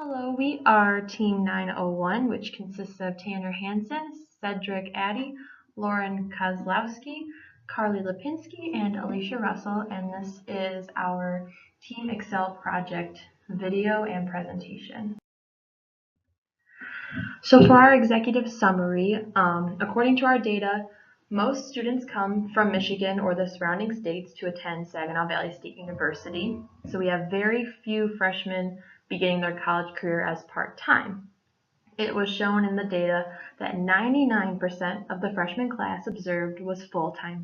Hello, we are Team 901, which consists of Tanner Hansen, Cedric Addie, Lauren Kozlowski, Carly Lipinski, and Allicia Russell, and this is our Team Excel project video and presentation. So for our executive summary, according to our data, most students come from Michigan or the surrounding states to attend Saginaw Valley State University. So we have very few freshmen beginning their college career as part-time. It was shown in the data that 99% of the freshman class observed was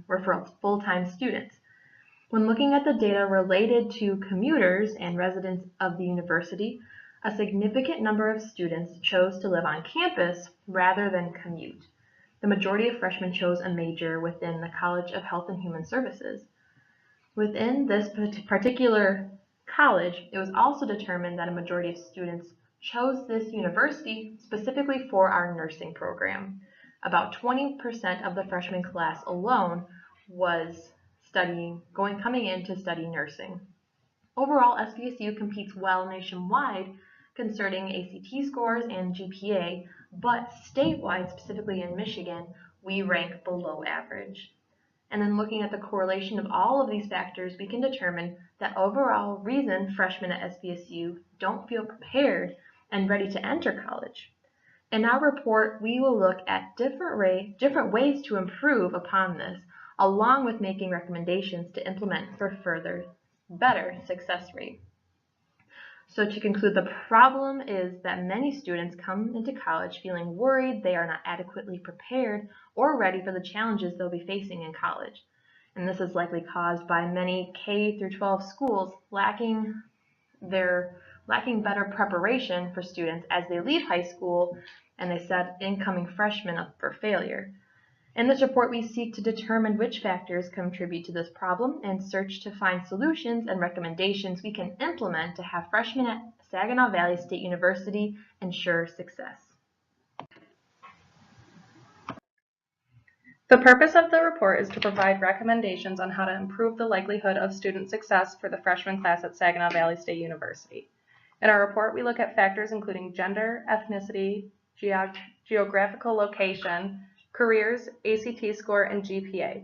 were full-time students. When looking at the data related to commuters and residents of the university, a significant number of students chose to live on campus rather than commute. The majority of freshmen chose a major within the College of Health and Human Services. Within this particular college, it was also determined that a majority of students chose this university specifically for our nursing program. About 20% of the freshman class alone was coming in to study nursing. Overall, SVSU competes well nationwide concerning ACT scores and GPA, but statewide, specifically in Michigan, we rank below average. And then looking at the correlation of all of these factors, we can determine that overall reason freshmen at SVSU don't feel prepared and ready to enter college. In our report, we will look at different ways to improve upon this, along with making recommendations to implement for better success rate. So to conclude, the problem is that many students come into college feeling worried they are not adequately prepared or ready for the challenges they'll be facing in college. And this is likely caused by many K through 12 schools lacking better preparation for students as they leave high school and they set incoming freshmen up for failure. In this report, we seek to determine which factors contribute to this problem and search to find solutions and recommendations we can implement to have freshmen at Saginaw Valley State University ensure success. The purpose of the report is to provide recommendations on how to improve the likelihood of student success for the freshman class at Saginaw Valley State University. In our report, we look at factors including gender, ethnicity, geographical location, careers, ACT score, and GPA.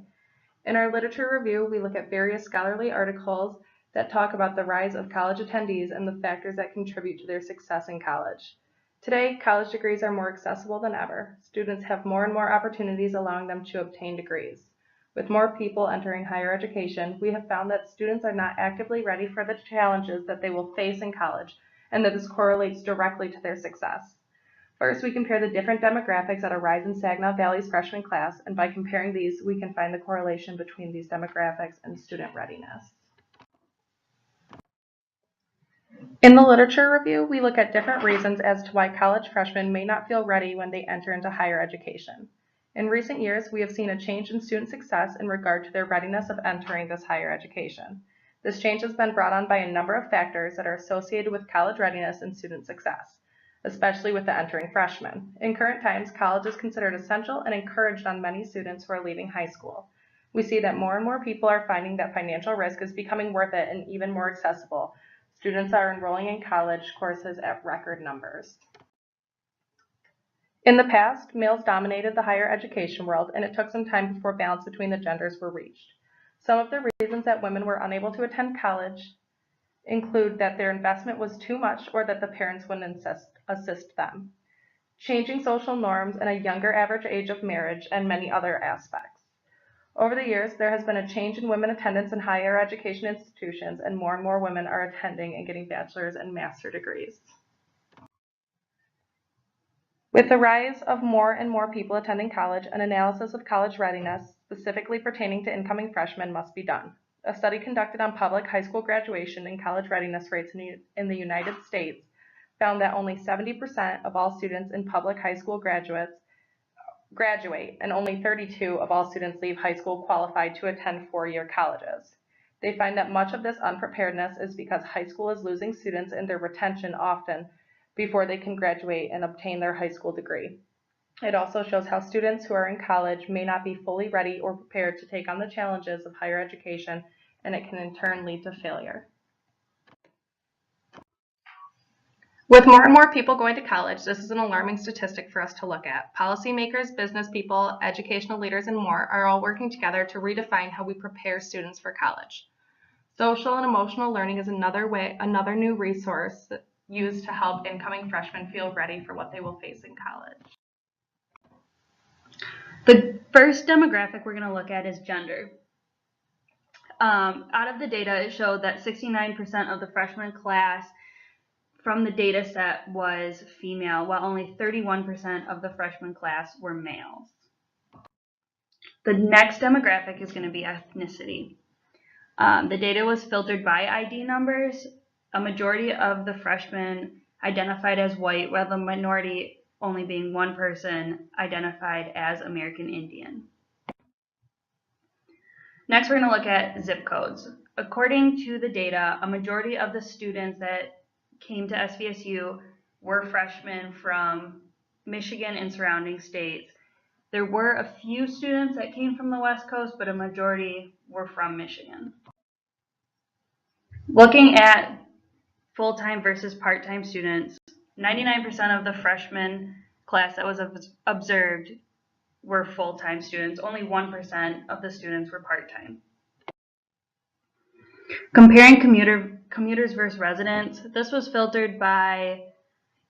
In our literature review, we look at various scholarly articles that talk about the rise of college attendees and the factors that contribute to their success in college. Today, college degrees are more accessible than ever. Students have more and more opportunities allowing them to obtain degrees. With more people entering higher education, we have found that students are not actively ready for the challenges that they will face in college, and that this correlates directly to their success. First, we compare the different demographics that arise in Saginaw Valley's freshman class, and by comparing these, we can find the correlation between these demographics and student readiness. In the literature review, we look at different reasons as to why college freshmen may not feel ready when they enter into higher education. In recent years, we have seen a change in student success in regard to their readiness of entering this higher education. This change has been brought on by a number of factors that are associated with college readiness and student success, especially with the entering freshmen. In current times, college is considered essential and encouraged on many students who are leaving high school. We see that more and more people are finding that financial risk is becoming worth it and even more accessible. Students are enrolling in college courses at record numbers. In the past, males dominated the higher education world, and it took some time before balance between the genders were reached. Some of the reasons that women were unable to attend college include that their investment was too much or that the parents wouldn't assist them, changing social norms and a younger average age of marriage, and many other aspects. Over the years, there has been a change in women attendance in higher education institutions, and more women are attending and getting bachelor's and master's degrees. With the rise of more and more people attending college, an analysis of college readiness, specifically pertaining to incoming freshmen, must be done. A study conducted on public high school graduation and college readiness rates in the United States found that only 70% of all students in public high school graduate, and only 32% of all students leave high school qualified to attend four-year colleges. They find that much of this unpreparedness is because high school is losing students in their retention often before they can graduate and obtain their high school degree. It also shows how students who are in college may not be fully ready or prepared to take on the challenges of higher education, and it can in turn lead to failure. With more and more people going to college, this is an alarming statistic for us to look at. Policymakers, business people, educational leaders, and more are all working together to redefine how we prepare students for college. Social and emotional learning is another new resource used to help incoming freshmen feel ready for what they will face in college. The first demographic we're going to look at is gender. Out of the data, it showed that 69% of the freshman class from the data set was female, while only 31% of the freshman class were males. The next demographic is going to be ethnicity. The data was filtered by ID numbers. A majority of the freshmen identified as white, while the minority, only being one person, identified as American Indian. Next, we're going to look at zip codes. According to the data, a majority of the students that came to SVSU were freshmen from Michigan and surrounding states. There were a few students that came from the West Coast, but a majority were from Michigan. Looking at full-time versus part-time students, 99% of the freshman class that was observed were full-time students. Only 1% of the students were part-time. Comparing commuters versus residents, this was filtered by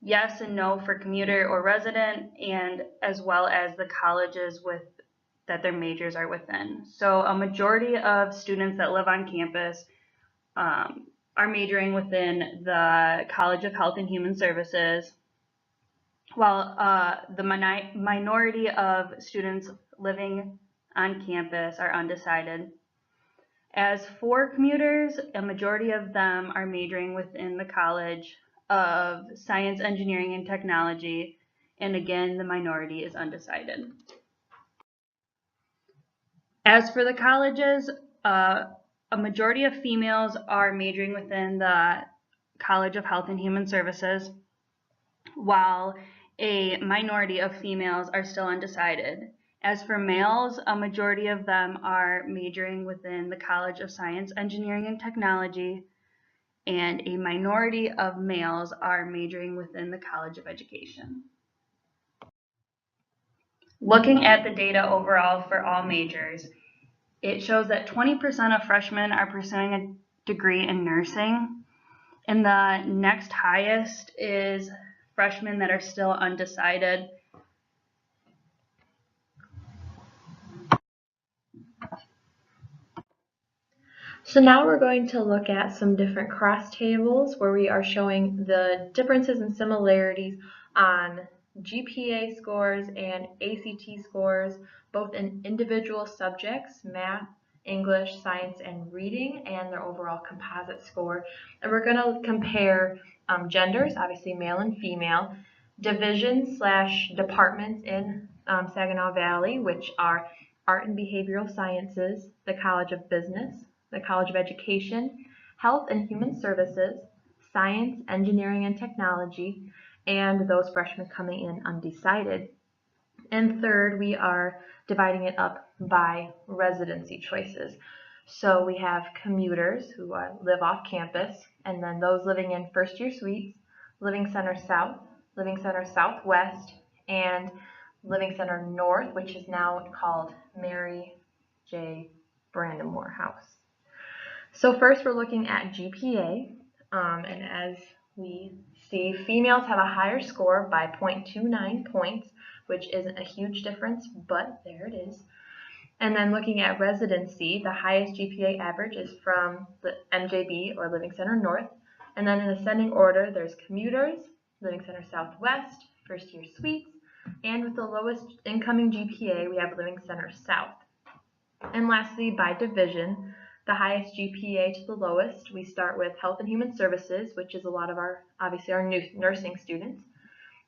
yes and no for commuter or resident, and as well as the colleges that their majors are within. So a majority of students that live on campus are majoring within the College of Health and Human Services, while the minority of students living on campus are undecided. As for commuters, a majority of them are majoring within the College of Science, Engineering, and Technology, and again, the minority is undecided. As for the colleges, a majority of females are majoring within the College of Health and Human Services, while a minority of females are still undecided. As for males, a majority of them are majoring within the College of Science, Engineering, and Technology, and a minority of males are majoring within the College of Education. Looking at the data overall for all majors, it shows that 20% of freshmen are pursuing a degree in nursing, and the next highest is freshmen that are still undecided. So now we're going to look at some different cross tables where we are showing the differences and similarities on GPA scores and ACT scores, both in individual subjects, math, English, science, and reading, and their overall composite score. And we're going to compare genders, obviously male and female, divisions/departments in Saginaw Valley, which are Art and Behavioral Sciences, the College of Business, the College of Education, Health and Human Services, Science, Engineering, and Technology, and those freshmen coming in undecided. And third, we are dividing it up by residency choices. So we have commuters who live off campus, and then those living in first-year suites, Living Center South, Living Center Southwest, and Living Center North, which is now called Mary J. Brandamore House. So first we're looking at GPA, and as we see, females have a higher score by 0.29 points, which isn't a huge difference, but there it is. And then looking at residency, the highest GPA average is from the MJB, or Living Center North. And then in ascending order, there's commuters, Living Center Southwest, first year suites, and with the lowest incoming GPA, we have Living Center South. And lastly, by division, the highest GPA to the lowest, we start with Health and Human Services, which is a lot of obviously our new nursing students,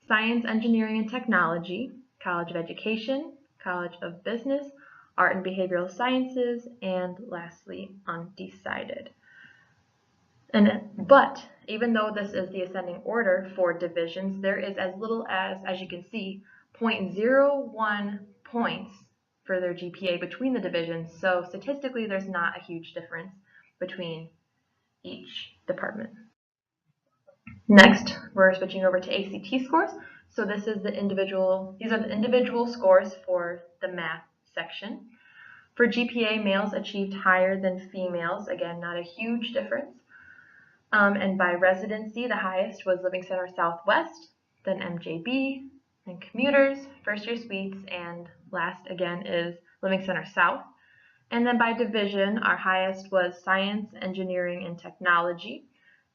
Science, Engineering, and Technology, College of Education, College of Business, Art and Behavioral Sciences, and lastly, undecided. But even though this is the ascending order for divisions, there is as little as you can see, 0.01 points for their GPA between the divisions. So statistically, there's not a huge difference between each department. Next, we're switching over to ACT scores. So these are the individual scores for the math section. For GPA, males achieved higher than females. Again, not a huge difference. And by residency, the highest was Living Center Southwest, then MJB, then commuters, first year suites, and last again is Living Center South. And then by division, our highest was Science, Engineering, and Technology,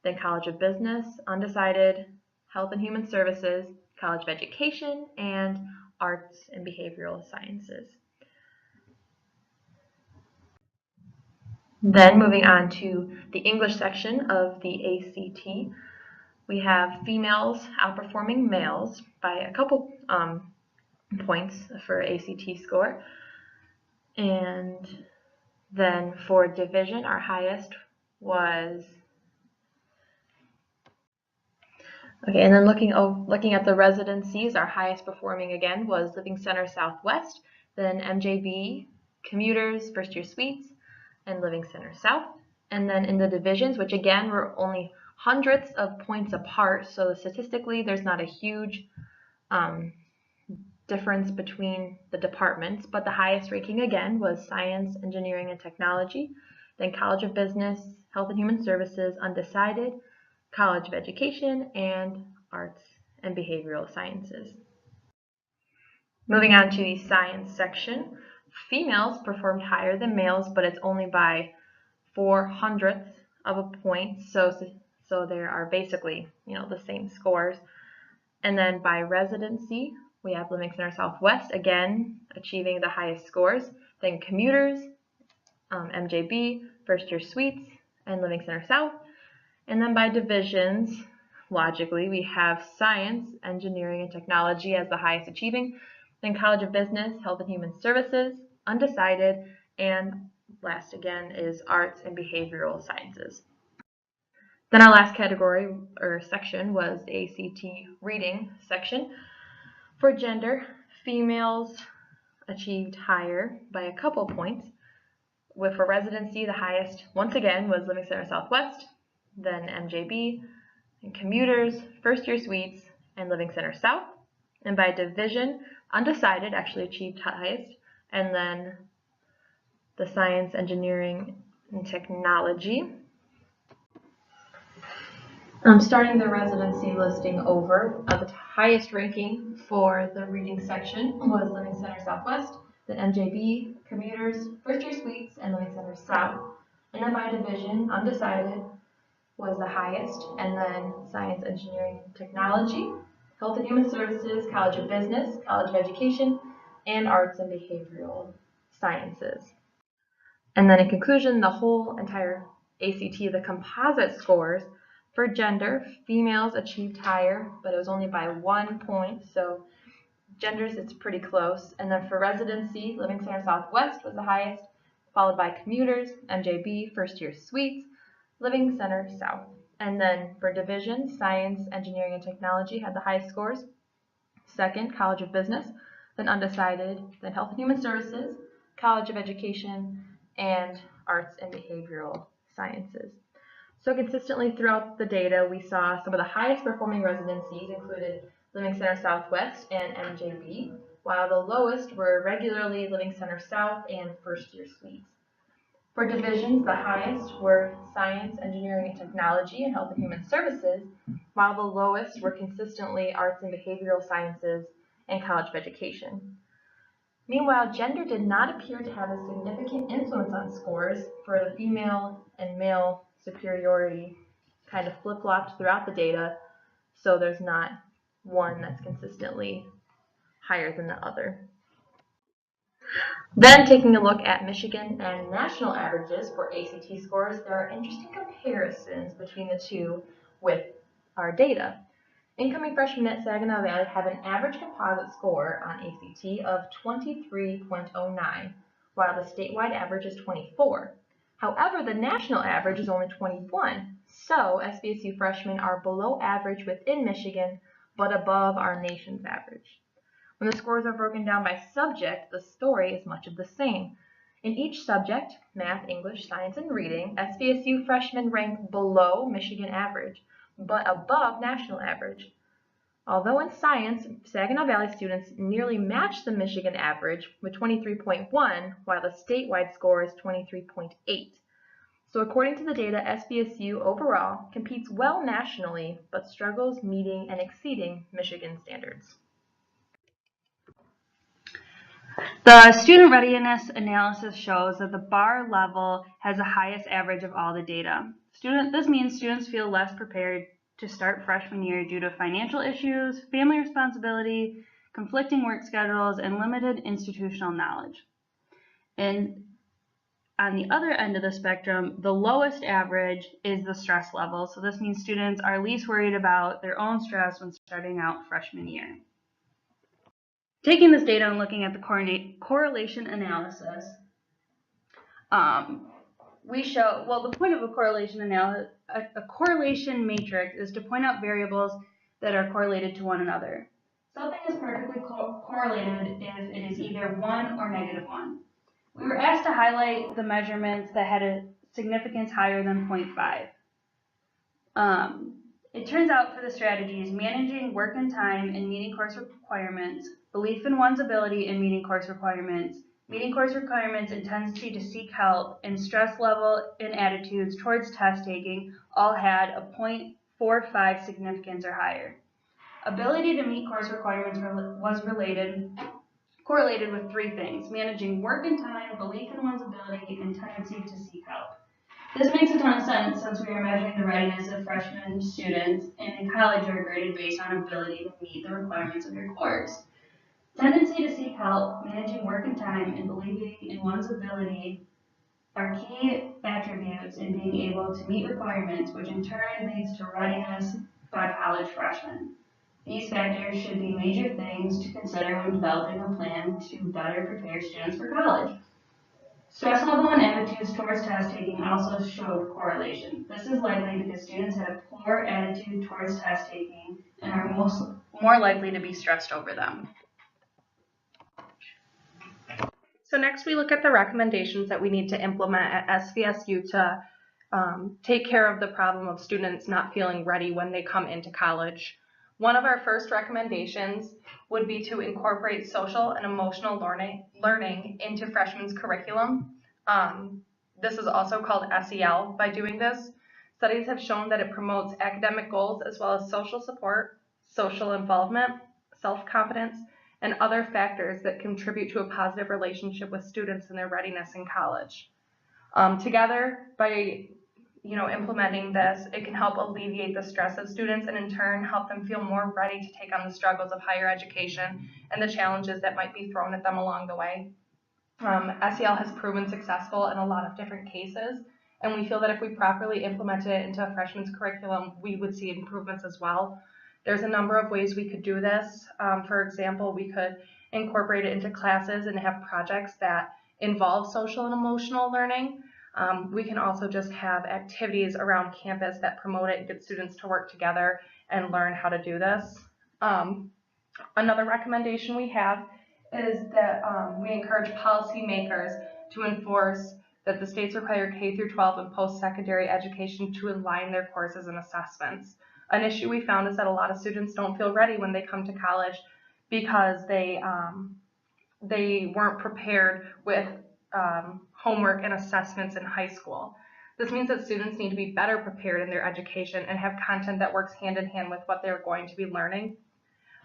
then College of Business, Undecided, Health and Human Services, College of Education, and Arts and Behavioral Sciences. Then moving on to the English section of the ACT, we have females outperforming males by a couple points for ACT score. And then for division, our highest was, okay, and then looking at the residencies, our highest performing again was Living Center Southwest, then MJB, commuters, first year suites, and Living Center South. And then in the divisions, which again were only hundredths of points apart, so statistically there's not a huge difference between the departments, but the highest ranking again was Science, Engineering, and Technology, then College of Business, Health and Human Services, Undecided, College of Education, and Arts and Behavioral Sciences. Moving on to the science section, females performed higher than males, but it's only by 4/100ths of a point, so there are basically, the same scores. And then by residency, we have Living Center Southwest again achieving the highest scores, then commuters, MJB, first year suites, and Living Center South. And then by divisions, logically, we have Science, Engineering, and Technology as the highest achieving, then College of Business, Health and Human Services, Undecided, and last again is Arts and Behavioral Sciences. Then our last category or section was the ACT reading section. For gender, females achieved higher by a couple points. For residency, the highest once again was Living Center Southwest, then MJB, and commuters, first year suites, and Living Center South. And by division, Undecided actually achieved highest, and then the Science, Engineering, and Technology. Starting the residency listing over, the highest ranking for the reading section was Living Center Southwest, then MJB, commuters, first year suites, and Living Center South. And then by division, Undecided was the highest, and then Science, Engineering, Technology, Health and Human Services, College of Business, College of Education, and Arts and Behavioral Sciences. And then in conclusion, the whole entire ACT, the composite scores, for gender, females achieved higher, but it was only by 1 point, so genders, it's pretty close. And then for residency, Living Center Southwest was the highest, followed by commuters, MJB, first year suites, Living Center South. And then for division, Science, Engineering, and Technology had the highest scores. Second, College of Business, then Undecided, then Health and Human Services, College of Education, and Arts and Behavioral Sciences. So consistently throughout the data, we saw some of the highest performing residencies included Living Center Southwest and MJB, while the lowest were regularly Living Center South and first year suites. For divisions, the highest were Science, Engineering, and Technology, and Health and Human Services, while the lowest were consistently Arts and Behavioral Sciences and College of Education. Meanwhile, gender did not appear to have a significant influence on scores, for the female and male superiority kind of flip-flopped throughout the data, so there's not one that's consistently higher than the other. Then taking a look at Michigan and national averages for ACT scores, there are interesting comparisons between the two with our data. Incoming freshmen at Saginaw Valley have an average composite score on ACT of 23.09, while the statewide average is 24. However, the national average is only 21, so SVSU freshmen are below average within Michigan, but above our nation's average. When the scores are broken down by subject, the story is much of the same. In each subject, math, English, science, and reading, SVSU freshmen rank below Michigan average, but above national average. Although in science, Saginaw Valley students nearly match the Michigan average with 23.1, while the statewide score is 23.8. So according to the data, SVSU overall competes well nationally, but struggles meeting and exceeding Michigan standards. The student readiness analysis shows that the bar level has the highest average of all the data. This means students feel less prepared to start freshman year due to financial issues, family responsibility, conflicting work schedules, and limited institutional knowledge. And on the other end of the spectrum, the lowest average is the stress level. So this means students are least worried about their own stress when starting out freshman year. Taking this data and looking at the correlation analysis, we show, well, the point of a correlation analysis, a correlation matrix is to point out variables that are correlated to one another. Something is perfectly correlated if it is either 1 or -1. We were asked to highlight the measurements that had a significance higher than 0.5. It turns out for the strategies, managing work and time and meeting course requirements, belief in one's ability in meeting course requirements and tendency to seek help, and stress level and attitudes towards test taking all had a 0.45 significance or higher. Ability to meet course requirements was correlated with 3 things: managing work and time, belief in one's ability, and tendency to seek help. This makes a ton of sense since we are measuring the readiness of freshman students, and in college are graded based on ability to meet the requirements of your course. Tendency to seek help, managing work and time, and believing in one's ability are key attributes in being able to meet requirements, which in turn leads to readiness by college freshmen. These factors should be major things to consider when developing a plan to better prepare students for college. Stress level and attitudes towards test taking also showed correlation. This is likely because students have a poor attitude towards test taking and are more likely to be stressed over them. So next we look at the recommendations that we need to implement at SVSU to take care of the problem of students not feeling ready when they come into college. One of our first recommendations would be to incorporate social and emotional learning into freshmen's curriculum. This is also called SEL. By doing this, studies have shown that it promotes academic goals as well as social support, social involvement, self-confidence, and other factors that contribute to a positive relationship with students and their readiness in college. Together, by implementing this, it can help alleviate the stress of students and in turn help them feel more ready to take on the struggles of higher education and the challenges that might be thrown at them along the way. SEL has proven successful in a lot of different cases, and we feel that if we properly implemented it into a freshman's curriculum, we would see improvements as well. There's a number of ways we could do this. For example, we could incorporate it into classes and have projects that involve social and emotional learning. We can also just have activities around campus that promote it and get students to work together and learn how to do this. Another recommendation we have is that we encourage policymakers to enforce that the states require K through 12 and post-secondary education to align their courses and assessments. An issue we found is that a lot of students don't feel ready when they come to college because they weren't prepared with homework and assessments in high school. This means that students need to be better prepared in their education and have content that works hand in hand with what they're going to be learning.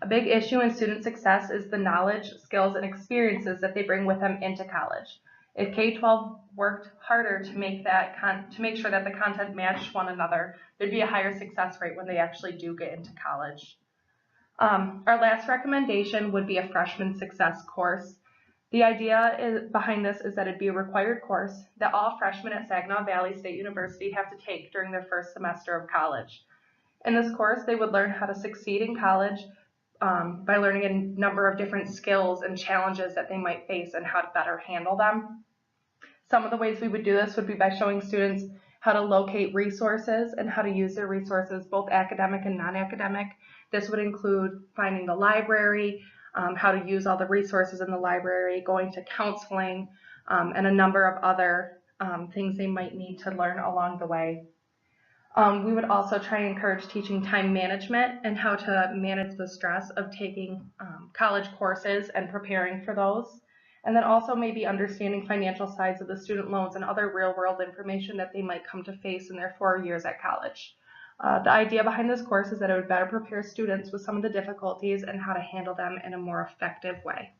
A big issue in student success is the knowledge, skills, and experiences that they bring with them into college. If K-12 worked harder to make sure that the content matched one another, there'd be a higher success rate when they actually do get into college. Our last recommendation would be a freshman success course. The idea behind this is that it'd be a required course that all freshmen at Saginaw Valley State University have to take during their first semester of college. In this course, they would learn how to succeed in college by learning a number of different skills and challenges that they might face and how to better handle them. Some of the ways we would do this would be by showing students how to locate resources and how to use their resources, both academic and non-academic. This would include finding the library, how to use all the resources in the library, going to counseling, and a number of other things they might need to learn along the way. We would also try and encourage teaching time management and how to manage the stress of taking college courses and preparing for those. And then also maybe understanding financial sides of the student loans and other real world information that they might come to face in their 4 years at college. The idea behind this course is that it would better prepare students with some of the difficulties and how to handle them in a more effective way.